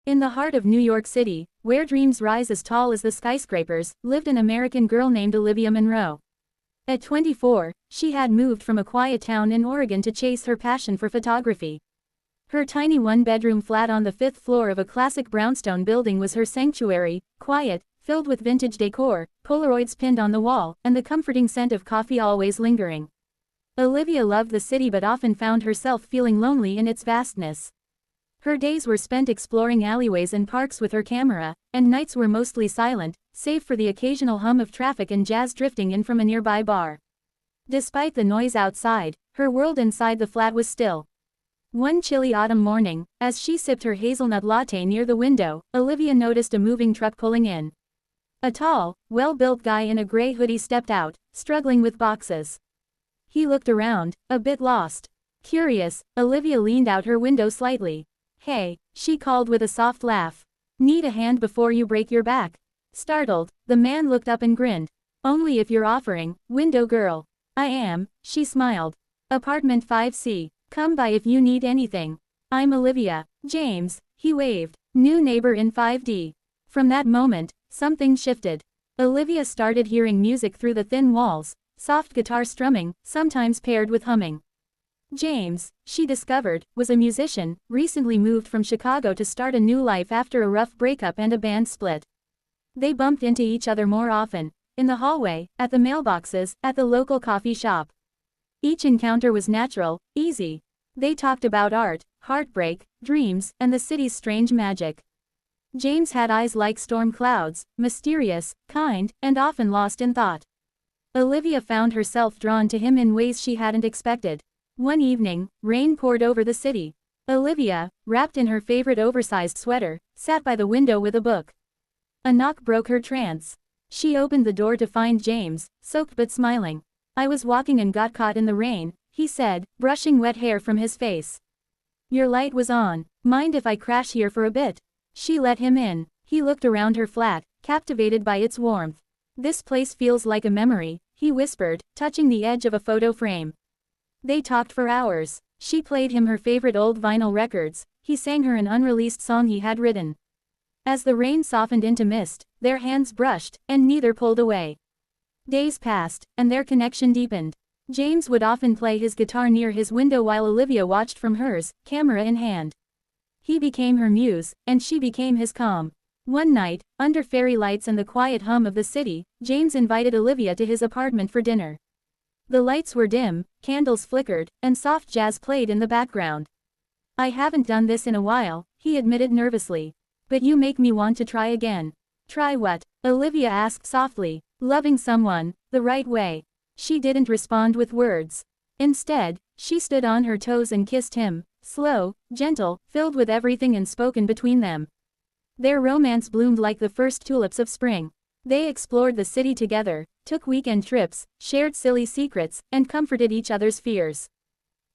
In the heart of New York City, where dreams rise as tall as the skyscrapers, lived an American girl named Olivia Munro. At 24, she had moved from a quiet town in Oregon to chase her passion for photography. Her tiny one-bedroom flat on the 5th floor of a classic brownstone building was her sanctuary, quiet, filled with vintage decor, Polaroids pinned on the wall, and the comforting scent of coffee always lingering. Olivia loved the city but often found herself feeling lonely in its vastness. Her days were spent exploring alleyways and parks with her camera, and nights were mostly silent, save for the occasional hum of traffic and jazz drifting in from a nearby bar. Despite the noise outside, her world inside the flat was still. One chilly autumn morning, as she sipped her hazelnut latte near the window, Olivia noticed a moving truck pulling in. A tall, well-built guy in a gray hoodie stepped out, struggling with boxes. He looked around, a bit lost. Curious, Olivia leaned out her window slightly. "Hey," she called with a soft laugh. "Need a hand before you break your back?" Startled, the man looked up and grinned. "Only if you're offering, window girl." "I am," she smiled. "Apartment 5C. Come by if you need anything. I'm Olivia." "James," he waved. "New neighbor in 5D. From that moment, something shifted. Olivia started hearing music through the thin walls, soft guitar strumming, sometimes paired with humming. James, she discovered, was a musician, recently moved from Chicago to start a new life after a rough breakup and a band split. They bumped into each other more often, in the hallway, at the mailboxes, at the local coffee shop. Each encounter was natural, easy. They talked about art, heartbreak, dreams, and the city's strange magic. James had eyes like storm clouds, mysterious, kind, and often lost in thought. Olivia found herself drawn to him in ways she hadn't expected. One evening, rain poured over the city. Olivia, wrapped in her favorite oversized sweater, sat by the window with a book. A knock broke her trance. She opened the door to find James, soaked but smiling. "I was walking and got caught in the rain," he said, brushing wet hair from his face. "Your light was on. Mind if I crash here for a bit?" She let him in. He looked around her flat, captivated by its warmth. "This place feels like a memory," he whispered, touching the edge of a photo frame. They talked for hours. She played him her favorite old vinyl records, he sang her an unreleased song he had written. As the rain softened into mist, their hands brushed, and neither pulled away. Days passed, and their connection deepened. James would often play his guitar near his window while Olivia watched from hers, camera in hand. He became her muse, and she became his calm. One night, under fairy lights and the quiet hum of the city, James invited Olivia to his apartment for dinner. The lights were dim, candles flickered, and soft jazz played in the background. "I haven't done this in a while," he admitted nervously. "But you make me want to try again." "Try what?" Olivia asked softly. "Loving someone, the right way." She didn't respond with words. Instead, she stood on her toes and kissed him, slow, gentle, filled with everything unspoken between them. Their romance bloomed like the first tulips of spring. They explored the city together, took weekend trips, shared silly secrets, and comforted each other's fears.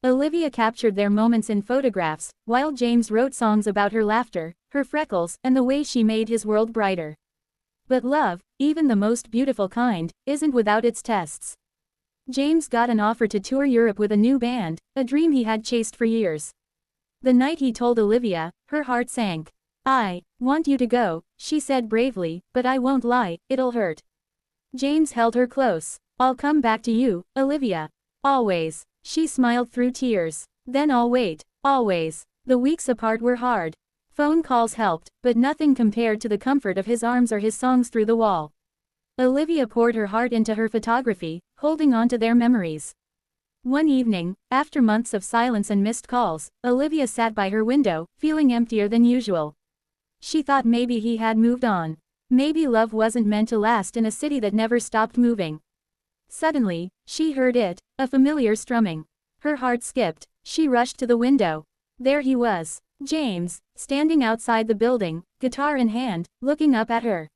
Olivia captured their moments in photographs, while James wrote songs about her laughter, her freckles, and the way she made his world brighter. But love, even the most beautiful kind, isn't without its tests. James got an offer to tour Europe with a new band, a dream he had chased for years. The night he told Olivia, her heart sank. "I want you to go," she said bravely, "but I won't lie, it'll hurt." James held her close. "I'll come back to you, Olivia. Always." She smiled through tears. "Then I'll wait, always." The weeks apart were hard. Phone calls helped, but nothing compared to the comfort of his arms or his songs through the wall. Olivia poured her heart into her photography, holding on to their memories. One evening, after months of silence and missed calls, Olivia sat by her window, feeling emptier than usual. She thought maybe he had moved on. Maybe love wasn't meant to last in a city that never stopped moving. Suddenly, she heard it, a familiar strumming. Her heart skipped. She rushed to the window. There he was, James, standing outside the building, guitar in hand, looking up at her.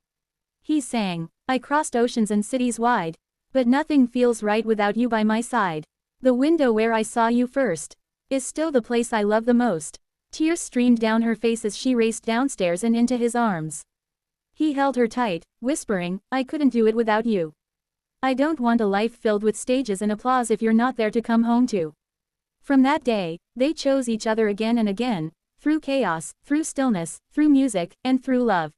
He sang, "I crossed oceans and cities wide, but nothing feels right without you by my side. The window where I saw you first is still the place I love the most." Tears streamed down her face as she raced downstairs and into his arms. He held her tight, whispering, "I couldn't do it without you. I don't want a life filled with stages and applause if you're not there to come home to." From that day, they chose each other again and again, through chaos, through stillness, through music, and through love.